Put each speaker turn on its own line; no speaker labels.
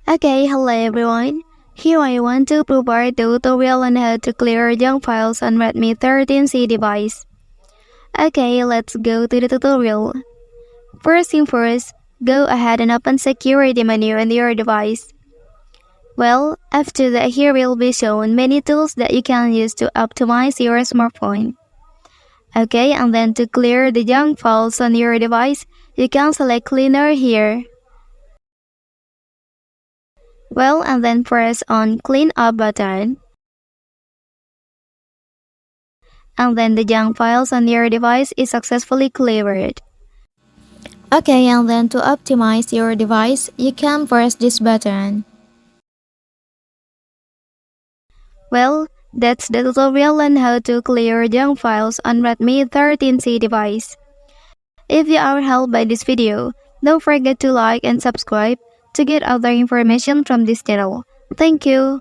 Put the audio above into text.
Okay, hello everyone. Here I want to provide a tutorial on how to clear junk files on Redmi 13c device. Okay, let's go to the tutorial. First thing first, go ahead and open security menu on your device. Well, after that here will be shown many tools that you can use to optimize your smartphone. Okay, and then to clear the junk files on your device, you can select cleaner here. Well, and then press on clean up button. And then the junk files on your device is successfully cleared. Okay, and then to optimize your device, you can press this button. Well, that's the tutorial on how to clear junk files on Redmi 13c device. If you are helped by this video, don't forget to like and subscribe to get other information from this channel. Thank you.